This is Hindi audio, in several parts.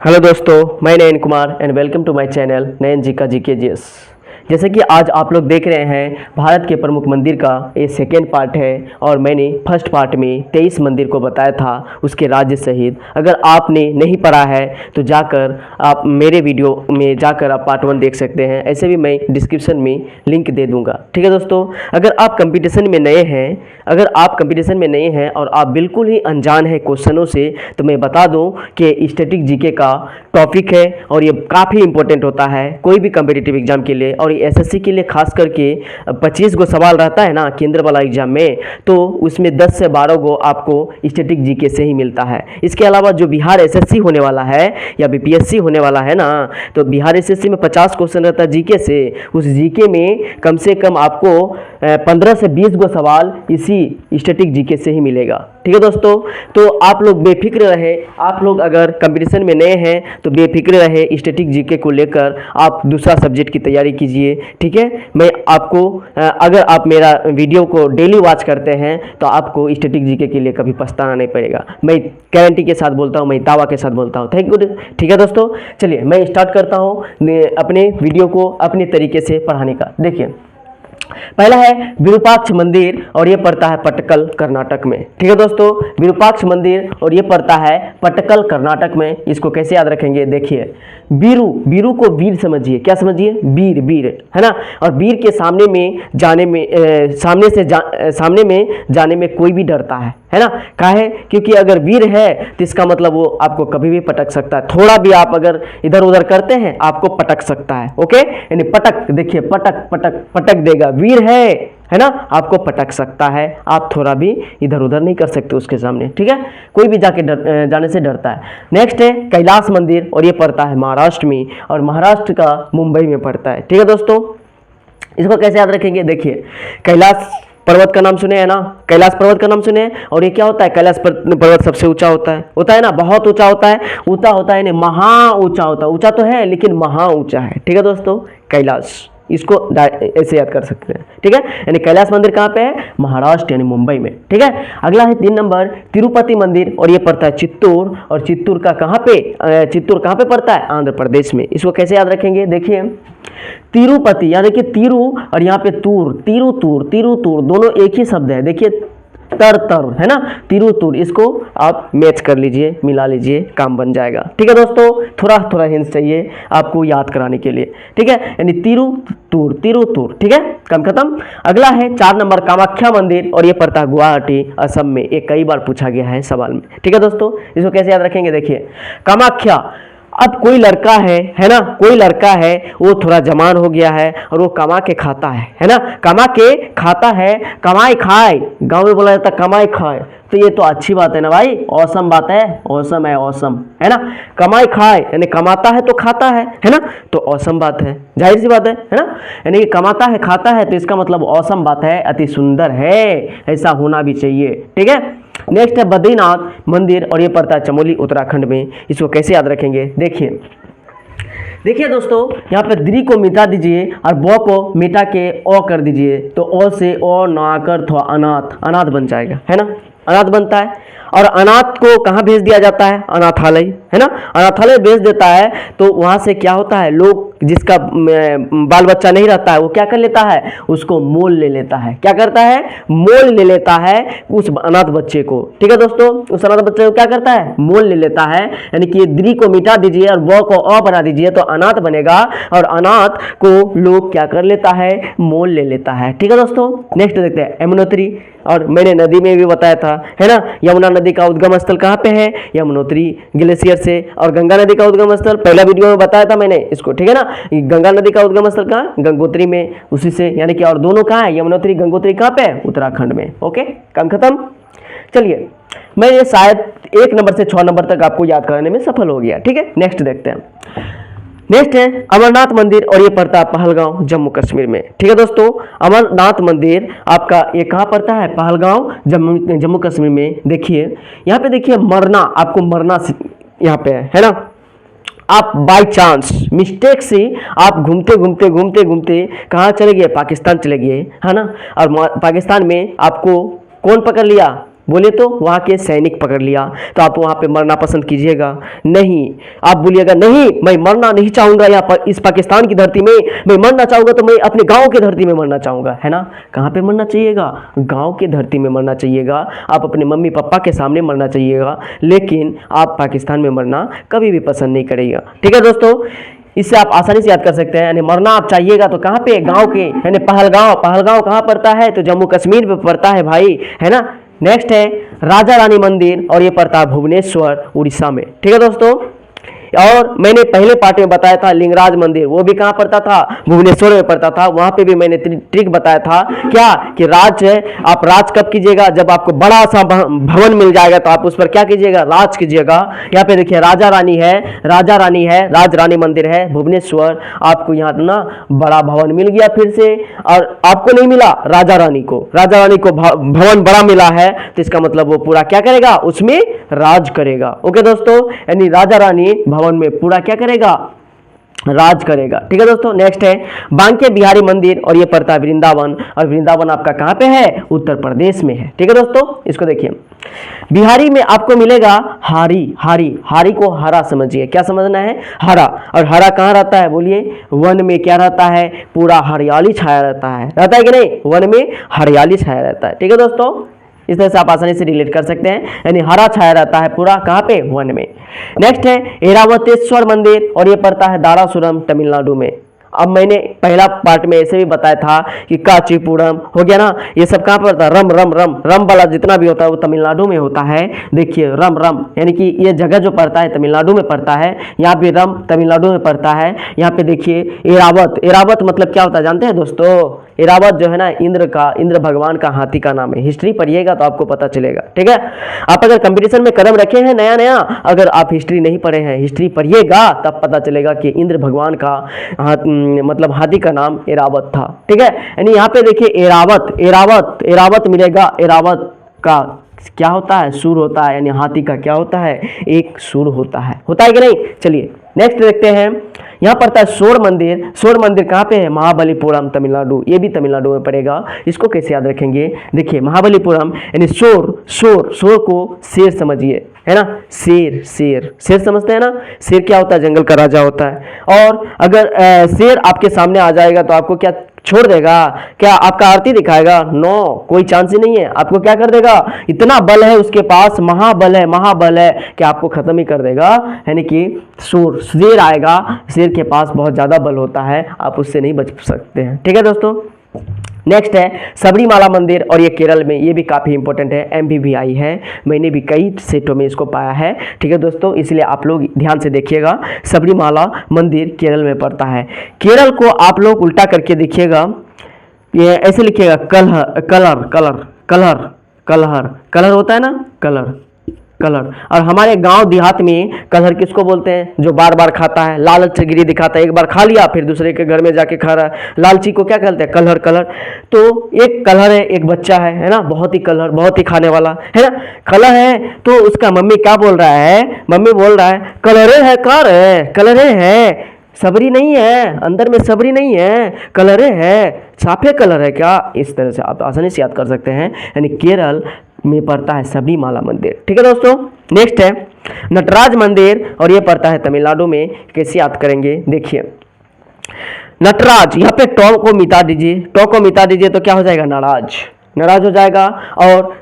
हेलो दोस्तों, मैं Nayan Kumar and welcome to my channel Nayan ji का जीके जीएस। जैसे कि आज आप लोग देख रहे हैं भारत के प्रमुख मंदिर का ये सेकेंड पार्ट है और मैंने फर्स्ट पार्ट में 23 मंदिर को बताया था उसके राज्य सहित। अगर आपने नहीं पढ़ा है तो जाकर आप मेरे वीडियो में जाकर आप पार्ट 1 देख सकते हैं। ऐसे भी मैं डिस्क्रिप्शन में लिंक दे दूंगा। ठीक है दोस्तों, अगर आप कंपटीशन में नए हैं और आप बिल्कुल ही अनजान है क्वेश्चनों से, तो मैं बता दूं कि स्टैटिक जीके का टॉपिक है और ये काफ़ी इंपॉर्टेंट होता है कोई भी कम्पिटिटिव एग्जाम के लिए। और एसएससी के लिए खास करके 25 गो सवाल रहता है ना केंद्र वाला एग्जाम में, तो उसमें 10 से 12 गो आपको स्टैटिक जीके से ही मिलता है। इसके अलावा जो बिहार एसएससी होने वाला है या बीपीएससी होने वाला है ना, तो बिहार एसएससी में 50 क्वेश्चन रहता है जीके से। उस जीके में कम से कम आपको 15 से 20 गो सवाल इसी स्टैटिक जीके से ही मिलेगा। ठीक है दोस्तों, तो आप लोग बेफिक्र रहे। आप लोग अगर कंपटीशन में नए हैं तो बेफिक्र रहे, स्टैटिक जीके को लेकर आप दूसरा सब्जेक्ट की तैयारी कीजिए। ठीक है, मैं आपको अगर आप मेरा वीडियो को डेली वॉच करते हैं तो आपको स्टैटिक जीके के लिए कभी पछताना नहीं पड़ेगा। मैं गारंटी के साथ बोलता हूँ, मैं दावा के साथ बोलता हूँ। Thank you. ठीक है दोस्तों, चलिए मैं स्टार्ट करता हूँ अपने वीडियो को अपने तरीके से पढ़ाने का। देखिए, पहला है विरूपाक्ष मंदिर और ये पड़ता है पटकल कर्नाटक में। ठीक है दोस्तों, विरूपाक्ष मंदिर और ये पड़ता है पटकल कर्नाटक में। इसको कैसे याद रखेंगे? देखिए, बीरू को वीर समझिए। क्या समझिए? वीर है ना। और वीर के सामने में जाने में सामने में जाने में कोई भी डरता है ना। काहे? क्योंकि अगर वीर है तो इसका मतलब वो आपको कभी भी पटक सकता है। थोड़ा भी आप अगर इधर उधर करते हैं आपको पटक सकता है। ओके, यानी पटक, देखिए पटक पटक पटक देगा। वीर है ना, आपको पटक सकता है। आप थोड़ा भी इधर उधर नहीं कर सकते उसके सामने। ठीक है, कोई भी जाने से डरता है। नेक्स्ट है कैलाश मंदिर और ये पड़ता है महाराष्ट्र में, और महाराष्ट्र का मुंबई में पड़ता है। ठीक है दोस्तों, इसको कैसे याद रखेंगे? देखिए, कैलाश पर्वत का नाम सुने हैं ना, कैलाश पर्वत का नाम सुने हैं। और ये क्या होता है? कैलाश पर्वत सबसे ऊंचा होता है ना, बहुत ऊंचा होता है। ऊंचा होता है यानी महा ऊंचा होता है। ऊंचा तो है लेकिन महा ऊंचा है। ठीक है दोस्तों, कैलाश, इसको ऐसे याद कर सकते हैं। ठीक है, यानी कैलाश मंदिर कहाँ पे है? महाराष्ट्र यानी मुंबई में। ठीक है, अगला है 3 नंबर तिरुपति मंदिर और ये पड़ता है चित्तूर। और चित्तूर कहाँ पे पड़ता है? आंध्र प्रदेश में। इसको कैसे याद रखेंगे? देखिए, तिरुपति, याद देखिए तिरु और यहाँ पे तिरुतूर दोनों एक ही शब्द है। देखिए तर है ना, तिरुतूर, इसको आप मैच कर लीजिए, मिला लीजिए, काम बन जाएगा। ठीक है दोस्तों, थोड़ा हिंट चाहिए आपको याद कराने के लिए। ठीक है, यानी तिरुतूर। ठीक है, काम खत्म। अगला है 4 नंबर कामाख्या मंदिर और ये पड़ता है गुवाहाटी असम में। ये कई बार पूछा गया है सवाल में। ठीक है दोस्तों, इसको कैसे याद रखेंगे? देखिए, कामाख्या, अब कोई लड़का है ना, कोई लड़का है वो थोड़ा जवान हो गया है और वो कमा के खाता है ना, कमा के खाता है, कमाई खाए, गांव में बोला जाता है कमाई खाए। तो ये तो अच्छी बात है ना भाई, औसम बात है, औसम है ना। कमाई खाए यानी कमाता है तो खाता है ना, तो औसम बात है, जाहिर सी बात है ना। यानी कमाता है खाता है तो इसका मतलब औसम बात है, अति सुंदर है, ऐसा होना भी चाहिए। ठीक है, नेक्स्ट है बद्रीनाथ मंदिर और ये पड़ता है चमोली उत्तराखंड में। इसको कैसे याद रखेंगे? देखिए दोस्तों, यहाँ पे द्री को मिटा दीजिए और ब को मिटा के ओ कर दीजिए, तो ओ से ओ ना कर थोड़ा अनाथ बन जाएगा, है ना, अनाथ बनता है। और अनाथ को कहाँ भेज दिया जाता है? अनाथालय, है ना, अनाथालय भेज देता है। तो वहाँ से क्या होता है, लोग जिसका बाल बच्चा नहीं रहता है वो क्या कर लेता है? उसको मोल ले लेता है। क्या करता है? मोल ले लेता है उस अनाथ बच्चे को। ठीक है दोस्तों, उस अनाथ बच्चे को क्या करता है? मोल ले लेता है। यानी कि द्री को मिटा दीजिए और व को अ बना दीजिए तो अनाथ बनेगा, और अनाथ को लोग क्या कर लेता है? मोल ले लेता है। ठीक है दोस्तों, नेक्स्ट देखते हैं यमुनोत्री। और मैंने नदी में भी बताया था, है ना, यमुना नदी का उद्गम स्थल कहाँ पे है? यमुनोत्री ग्लेशियर से। और गंगा नदी का उद्गम स्थल पहला वीडियो में बताया था मैंने इसको। ठीक है ना, गंगा नदी का उद्गम स्थल कहाँ? गंगोत्री में, उसी से, यानी कि और दोनों कहाँ है? यमुनोत्री गंगोत्री कहाँ पे है? उत्तराखंड में। ओके, काम खत्म। चलिए, मैं ये शायद 1 नंबर से 6 नंबर तक आपको याद कराने में सफल हो गया। ठीक है, नेक्स्ट देखते हैं। नेक्स्ट है अमरनाथ मंदिर और ये पड़ता है पहलगांव जम्मू कश्मीर में। ठीक है दोस्तों, अमरनाथ मंदिर आपका ये कहाँ पड़ता है? पहलगांव जम्मू कश्मीर में। देखिए यहाँ पे, देखिए मरना, आपको मरना यहाँ पे है ना। आप बाय चांस मिस्टेक से आप घूमते कहाँ चले गए? पाकिस्तान चले गए, है ना। और पाकिस्तान में आपको कौन पकड़ लिया? बोले तो वहाँ के सैनिक पकड़ लिया तो आप वहाँ पे मरना पसंद कीजिएगा? नहीं, आप बोलिएगा नहीं मैं मरना नहीं चाहूँगा यहाँ पर इस पाकिस्तान की धरती में, मैं मरना चाहूँगा तो मैं अपने गाँव की धरती में मरना चाहूँगा, है ना? कहाँ पे मरना चाहिएगा? गाँव की धरती में मरना चाहिएगा, आप अपने मम्मी पापा के सामने मरना चाहिएगा, लेकिन आप पाकिस्तान में मरना कभी भी पसंद नहीं करेगा। ठीक है दोस्तों, इससे आप आसानी से याद कर सकते हैं। यानी मरना आप चाहिएगा तो कहाँ पे? गांव के, यानी पहलगांव। पहलगांव कहाँ पड़ता है? तो जम्मू कश्मीर में पड़ता है भाई, है ना। नेक्स्ट है राजा रानी मंदिर और ये पड़ता है भुवनेश्वर उड़ीसा में। ठीक है दोस्तों, और मैंने पहले पार्ट में बताया था लिंगराज मंदिर, वो भी कहाँ पड़ता था? भुवनेश्वर में पड़ता था। वहाँ पे भी मैंने ट्रिक बताया था क्या कि राज है, आप राज कब कीजिएगा? जब आपको बड़ा सा भवन मिल जाएगा तो आप उस पर क्या कीजिएगा? राज कीजिएगा। यहाँ पे देखिए राजा रानी है, राजा रानी है, राज रानी मंदिर है भुवनेश्वर। आपको यहाँ ना बड़ा भवन मिल गया फिर से, और आपको नहीं मिला राजा रानी को, राजा रानी को भवन बड़ा मिला है तो इसका मतलब वो पूरा क्या करेगा? उसमें राज करेगा। ओके दोस्तों, यानी राजा रानी भवन में पूरा क्या करेगा? राज करेगा। ठीक है दोस्तों, नेक्स्ट है बांके बिहारी मंदिर और ये पड़ता है वृंदावन, और वृंदावन आपका कहाँ पे है? उत्तर प्रदेश में है। ठीक है दोस्तों, इसको देखिए बिहारी में आपको मिलेगा हारी। हारी, हारी को हरा समझिए। क्या समझना है? हरा। और हरा कहाँ रहता है? बोलिए वन में क्या रहता है? पूरा हरियाली छाया रहता है। रहता है कि नहीं? वन में हरियाली छाया रहता है। ठीक है दोस्तों, इस तरह से आप आसानी से रिलेट कर सकते हैं, यानी हरा छाया रहता है पूरा कहाँ पे? वन में। नेक्स्ट है ऐरावतेश्वर मंदिर और ये पड़ता है दारासुरम तमिलनाडु में। अब मैंने पहला पार्ट में ऐसे भी बताया था कि कांचीपुरम हो गया ना, ये सब कहाँ पर होता है? रम रम रम रम वाला जितना भी होता है वो तमिलनाडु में होता है। देखिए रम रम यानी कि ये जगह जो पड़ता है तमिलनाडु में पड़ता है, यहाँ पे रम तमिलनाडु में पड़ता है। यहाँ पे देखिए ऐरावत, ऐरावत मतलब क्या होता है जानते हैं दोस्तों? ऐरावत जो है ना इंद्र भगवान का हाथी का नाम है। हिस्ट्री पढ़िएगा तो आपको पता चलेगा। ठीक है, आप अगर कंपटीशन में कदम रखे हैं नया नया, अगर आप हिस्ट्री नहीं पढ़े हैं, हिस्ट्री पढ़िएगा तब पता चलेगा कि इंद्र भगवान का मतलब हाथी का नाम ऐरावत था। ठीक है, यानी यहाँ पे देखिए ऐरावत, ऐरावत, ऐरावत मिलेगा। ऐरावत का क्या होता है? सूर होता है, यानी हाथी का क्या होता है? एक सूर होता है कि नहीं? चलिए नेक्स्ट देखते हैं, यहाँ पड़ता है शोर मंदिर। शोर मंदिर कहाँ पे है? महाबलीपुरम तमिलनाडु। ये भी तमिलनाडु में पड़ेगा। इसको कैसे याद रखेंगे? देखिए महाबलीपुरम यानी शोर, शोर, शोर को शेर समझिए, है ना। शेर, शेर, शेर समझते हैं ना? शेर क्या होता है? जंगल का राजा होता है। और अगर शेर आपके सामने आ जाएगा तो आपको क्या छोड़ देगा? क्या आपका आरती दिखाएगा? नो, कोई चांस ही नहीं है। आपको क्या कर देगा? इतना बल है उसके पास, महाबल है, महाबल है कि आपको खत्म ही कर देगा। यानी कि शेर आएगा, शेर के पास बहुत ज़्यादा बल होता है, आप उससे नहीं बच सकते हैं। ठीक है दोस्तों, नेक्स्ट है सबरीमाला मंदिर और ये केरल में, ये भी काफ़ी इंपॉर्टेंट है, MBBI है। मैंने भी कई सेटों में इसको पाया है। ठीक है दोस्तों, इसलिए आप लोग ध्यान से देखिएगा। सबरीमाला मंदिर केरल में पड़ता है। केरल को आप लोग उल्टा करके देखिएगा, ये ऐसे लिखिएगा कलहर, कलर, कलर, कलहर, कलहर, कलर होता है ना, कलर, कलर। और हमारे गांव देहात में कलहर किसको बोलते हैं? जो बार बार खाता है, लालचगिरी दिखाता है, एक बार खा लिया फिर दूसरे के घर में जाके खा रहा है, लालची को क्या कहते हैं? कलहर, कलर। तो एक कलहर है, एक बच्चा है ना, बहुत ही कलहर, बहुत ही खाने वाला, है ना। कलहर है तो उसका मम्मी क्या बोल रहा है? मम्मी बोल रहा है कलरे है, कार है, कलरे है, सबरी नहीं है, अंदर में सबरी नहीं है, कलरे है, साफे कलर है क्या? इस तरह से आप आसानी से याद कर सकते हैं। यानी केरल में पड़ता है सबरीमाला मंदिर। ठीक है दोस्तों, नेक्स्ट है नटराज मंदिर और ये पड़ता है तमिलनाडु में। कैसे याद करेंगे? देखिए नटराज, यहाँ पे टॉ को मिटा दीजिए, टॉ को मिटा दीजिए तो क्या हो जाएगा? नाराज, नाराज हो जाएगा। और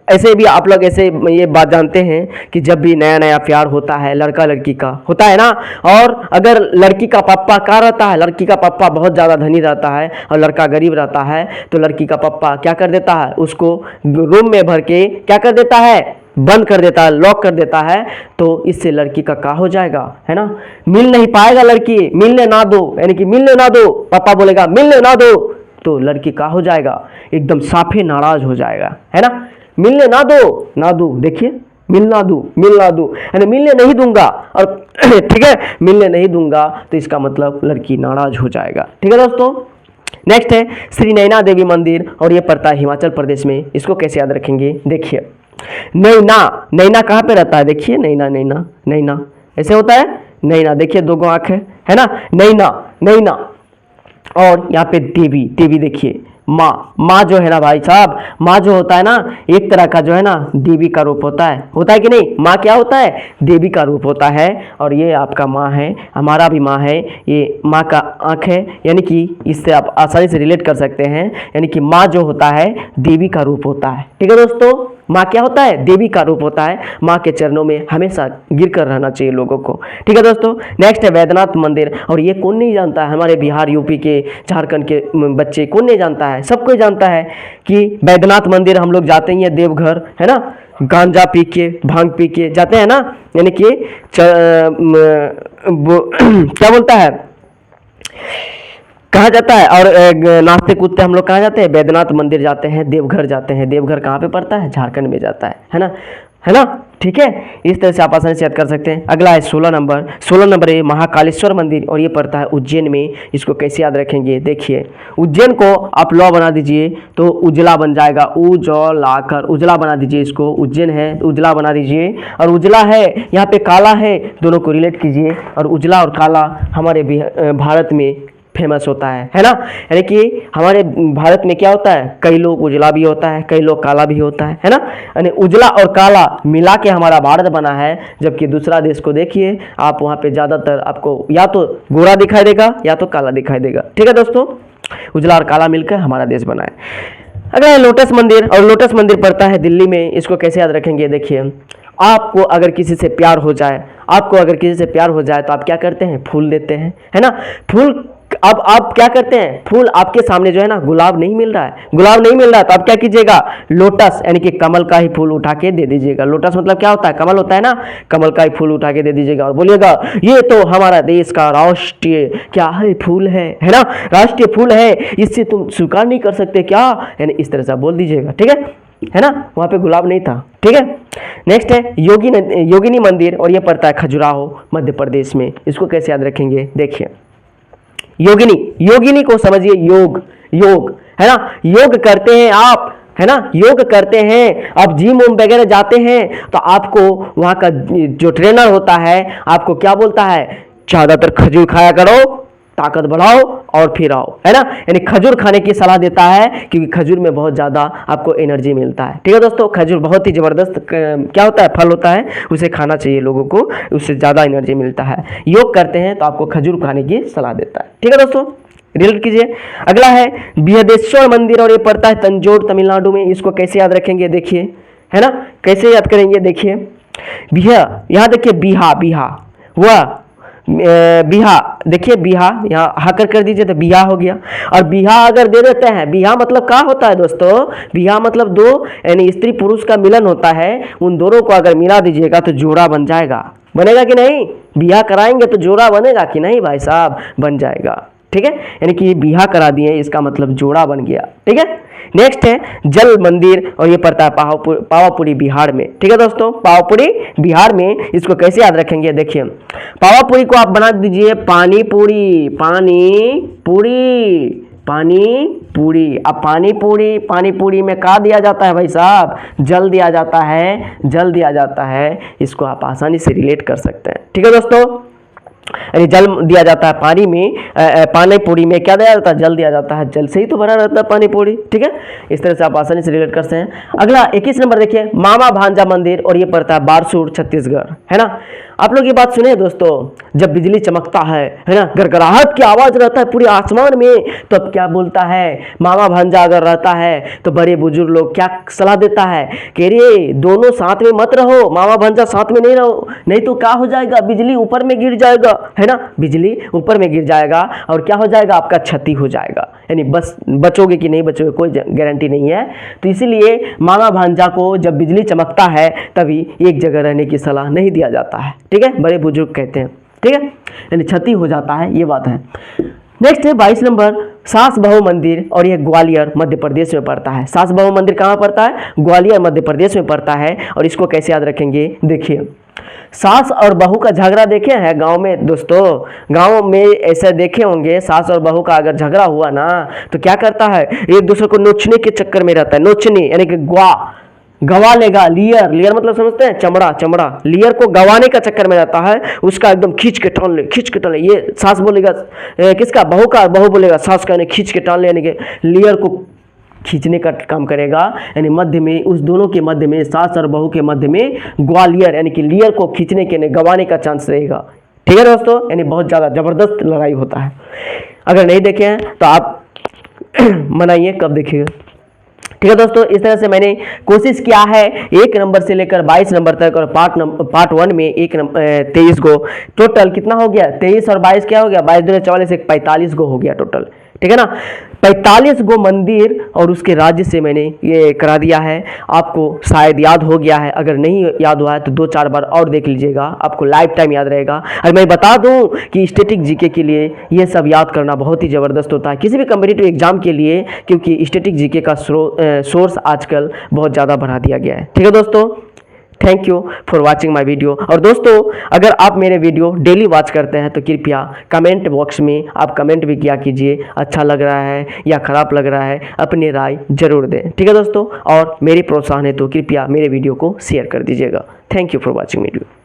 ऐसे भी आप लोग ऐसे ये बात जानते हैं कि जब भी नया नया प्यार होता है लड़का लड़की का होता है ना, और अगर लड़की का पापा क्या रहता है? लड़की का पापा बहुत ज़्यादा धनी रहता है और लड़का गरीब रहता है, तो लड़की का पापा क्या कर देता है? उसको रूम में भर के क्या कर देता है? बंद कर देता है, लॉक कर देता है। तो इससे लड़की का क्या हो जाएगा? है ना, मिल नहीं पाएगा लड़की, मिलने ना दो, यानी कि मिलने ना दो, पापा बोलेगा मिलने ना दो, तो लड़की का हो जाएगा? एकदम साफे नाराज हो जाएगा, है ना। मिलने ना दो, ना दो, देखिए मिलना दू, मिलना दू, यानी मिलने नहीं दूंगा, और ठीक है मिलने नहीं दूंगा तो इसका मतलब लड़की नाराज हो जाएगा। ठीक है दोस्तों, नेक्स्ट है श्री नैना देवी मंदिर और ये पड़ता है हिमाचल प्रदेश में। इसको कैसे याद रखेंगे? देखिए नैना, नैना कहाँ पे रहता है? देखिए नैना, नैना, नैना ऐसे होता है, नैना देखिए दो आँख है ना, नैना, नैना। और यहाँ पे देवी, देवी देखिए माँ जो है ना भाई साहब, माँ जो होता है ना, एक तरह का जो है ना देवी का रूप होता है कि नहीं। माँ क्या होता है, देवी का रूप होता है। और ये आपका माँ है, हमारा भी माँ है, ये माँ का आँख है, यानी कि इससे आप आसानी से रिलेट कर सकते हैं। यानी कि माँ जो होता है देवी का रूप होता है। ठीक है दोस्तों, माँ क्या होता है, देवी का रूप होता है। माँ के चरणों में हमेशा गिर कर रहना चाहिए लोगों को। ठीक है दोस्तों, नेक्स्ट है वैद्यनाथ मंदिर। और ये कौन नहीं जानता है, हमारे बिहार यूपी के झारखंड के बच्चे कौन नहीं जानता है, सब कोई जानता है कि वैद्यनाथ मंदिर हम लोग जाते ही हैं, देवघर है ना, गांजा पी के भांग पी के जाते हैं ना, यानी कि क्या बोलता है, कहाँ जाता है, और नाचते कूदते हम लोग कहाँ जाते हैं, वैद्यनाथ मंदिर जाते हैं, देवघर जाते हैं। देवघर कहाँ पे पड़ता है, झारखंड में जाता है ना, है ना। ठीक है, इस तरह से आप आसानी से याद कर सकते हैं। अगला है 16 नंबर है महाकालेश्वर मंदिर, और ये पड़ता है उज्जैन में। इसको कैसे याद रखेंगे, देखिए उज्जैन को आप लॉ बना दीजिए तो उजला बन जाएगा, उजला कर उजला बना दीजिए इसको, उज्जैन है उजला बना दीजिए। और उजला है यहाँ पे काला है, दोनों को रिलेट कीजिए। और उजला और काला हमारे भारत में फेमस होता है ना। यानी कि हमारे भारत में क्या होता है, कई लोग उजला भी होता है, कई लोग काला भी होता है ना। यानी उजला और काला मिला के हमारा भारत बना है। जबकि दूसरा देश को देखिए आप, वहाँ पे ज़्यादातर आपको या तो गोरा दिखाई देगा या तो काला दिखाई देगा। ठीक है दोस्तों, उजला और काला मिलकर हमारा देश बना है। अगला है लोटस मंदिर, और लोटस मंदिर पड़ता है दिल्ली में। इसको कैसे याद रखेंगे, देखिए आपको अगर किसी से प्यार हो जाए, तो आप क्या करते हैं, फूल देते हैं, है ना। फूल, अब आप क्या करते हैं, फूल आपके सामने जो है ना गुलाब नहीं मिल रहा है, तो आप क्या कीजिएगा, लोटस यानी कि कमल का ही फूल उठा के दे दीजिएगा। लोटस मतलब क्या होता है, कमल होता है ना, कमल का ही फूल उठा के दे दीजिएगा और बोलिएगा ये तो हमारा देश का राष्ट्रीय क्या है, फूल है ना, राष्ट्रीय फूल है, इससे तुम स्वीकार नहीं कर सकते क्या, यानी इस तरह से आप बोल दीजिएगा। ठीक है ना, वहाँ पे गुलाब नहीं था। ठीक है, नेक्स्ट है योगिनी मंदिर, और ये पड़ता है खजुराहो मध्य प्रदेश में। इसको कैसे याद रखेंगे, देखिए योगिनी को समझिए, योग है ना, योग करते हैं आप, है ना, योग करते हैं। आप जिम वगैरह जाते हैं तो आपको वहाँ का जो ट्रेनर होता है आपको क्या बोलता है, ज़्यादातर खजूर खाया करो, ताकत बढ़ाओ और फिर आओ, है ना। यानी खजूर खाने की सलाह देता है, क्योंकि खजूर में बहुत ज़्यादा आपको एनर्जी मिलता है। ठीक है दोस्तों, खजूर बहुत ही ज़बरदस्त क्या होता है, फल होता है, उसे खाना चाहिए लोगों को, उससे ज़्यादा एनर्जी मिलता है। योग करते हैं तो आपको खजूर खाने की सलाह देता है। ठीक है दोस्तों, रिलेट कीजिए। अगला है बृहदेश्वर मंदिर, और ये पड़ता है तंजौर तमिलनाडु में। इसको कैसे याद रखेंगे, देखिए, है ना, कैसे याद करेंगे, देखिए यहाँ देखिए बिहा हुआ, बिहा, देखिए बिहा, यहाँ हाकर कर दीजिए तो बिहा हो गया। और बिहा अगर दे देते हैं, बिहा मतलब क्या होता है दोस्तों, बिहा मतलब दो यानी स्त्री पुरुष का मिलन होता है, उन दोनों को अगर मिला दीजिएगा तो जोड़ा बन जाएगा, बनेगा कि नहीं, बिहा कराएंगे तो जोड़ा बनेगा कि नहीं भाई साहब, बन जाएगा। ठीक है, यानी कि बिहा करा दिए, इसका मतलब जोड़ा बन गया। ठीक है, नेक्स्ट है जल मंदिर, और ये पड़ता है पावापुरी बिहार में। ठीक है दोस्तों, पावापुरी बिहार में। इसको कैसे याद रखेंगे, देखिए पावापुरी को आप बना दीजिए पानी पूरी, अब पानी पूरी में क्या दिया जाता है भाई साहब, जल दिया जाता है। इसको आप आसानी से रिलेट कर सकते हैं। ठीक है दोस्तों, यानी जल दिया जाता है पानी में, पानी पूरी में क्या दिया जाता है, जल दिया जाता है, जल से ही तो भरा रहता है पानी पूरी। ठीक है, इस तरह से आप आसानी से रिलेट कर सकते हैं। अगला 21 नंबर देखिए मामा भांजा मंदिर, और ये पड़ता है बारसूर छत्तीसगढ़, है ना। आप लोग ये बात सुने दोस्तों, जब बिजली चमकता है ना, गड़गड़ाहट की आवाज रहता है पूरे आसमान में, तो अब क्या बोलता है, मामा भांजा अगर रहता है तो बड़े बुजुर्ग लोग क्या सलाह देता है कि रे दोनों साथ में मत रहो, मामा भांजा साथ में नहीं रहो, नहीं तो क्या हो जाएगा, बिजली ऊपर में गिर जाएगा, है ना, बिजली ऊपर में गिर जाएगा और क्या हो जाएगा, आपका क्षति हो जाएगा, यानी बस बचोगे कि नहीं बचोगे कोई गारंटी नहीं है। तो इसीलिए मामा भांजा को जब बिजली चमकता है तभी एक जगह रहने की सलाह नहीं दिया जाता है। ठीक है, बड़े बुजुर्ग कहते हैं। ठीक है, यानी क्षति हो जाता है, ये बात है। नेक्स्ट है 22 नंबर सास बहू मंदिर, और यह ग्वालियर मध्य प्रदेश में पड़ता है। सास बहू मंदिर कहाँ पड़ता है, ग्वालियर मध्य प्रदेश में पड़ता है। और इसको कैसे याद रखेंगे, देखिए सास और बहू का झगड़ा देखे हैं गांव में दोस्तों, गांव में ऐसे देखे होंगे, सास और बहू का अगर झगड़ा हुआ ना तो क्या करता है, एक दूसरे को नोचने के चक्कर में रहता है, नोचने यानी कि गवा लेगा, लियर मतलब समझते हैं, चमड़ा लियर को गवाने का चक्कर में रहता है, उसका एकदम खींच के टान ले, ये सास बोलेगा किसका, बहू का, बहू बोलेगा सास का, खींच के टान ले, यानी कि लियर को खींचने का काम करेगा, यानी मध्य में उस दोनों के मध्य में, सास और बहू के मध्य में ग्वालियर यानी कि लियर को खींचने के गंवाने का चांस रहेगा। ठीक है दोस्तों, यानी बहुत ज़्यादा ज़बरदस्त लड़ाई होता है। अगर नहीं देखे हैं तो आप मनाइए, कब देखिएगा। ठीक है दोस्तों, इस तरह से मैंने कोशिश किया है 1 नंबर से लेकर 22 नंबर तक, और पार्ट 1 में 23 गो, टोटल कितना हो गया, 23 और 22 क्या हो गया, 22 दूनी 44, 45 गो हो गया टोटल। ठीक है ना, 45 गो मंदिर और उसके राज्य से मैंने ये करा दिया है। आपको शायद याद हो गया है, अगर नहीं याद हुआ है तो 2-4 बार और देख लीजिएगा, आपको लाइफ टाइम याद रहेगा। और मैं बता दूं कि स्टैटिक जीके के लिए ये सब याद करना बहुत ही ज़बरदस्त होता है किसी भी कम्पिटिटिव एग्जाम के लिए, क्योंकि स्टैटिक जीके का सोर्स आजकल बहुत ज़्यादा बढ़ा दिया गया है। ठीक है दोस्तों, thank you for watching my video. और दोस्तों, अगर आप मेरे वीडियो डेली वॉच करते हैं तो कृपया कमेंट बॉक्स में आप कमेंट भी किया कीजिए, अच्छा लग रहा है या ख़राब लग रहा है, अपनी राय जरूर दें। ठीक है दोस्तों, और मेरी प्रोत्साहन है तो कृपया मेरे वीडियो को शेयर कर दीजिएगा। Thank you for watching video.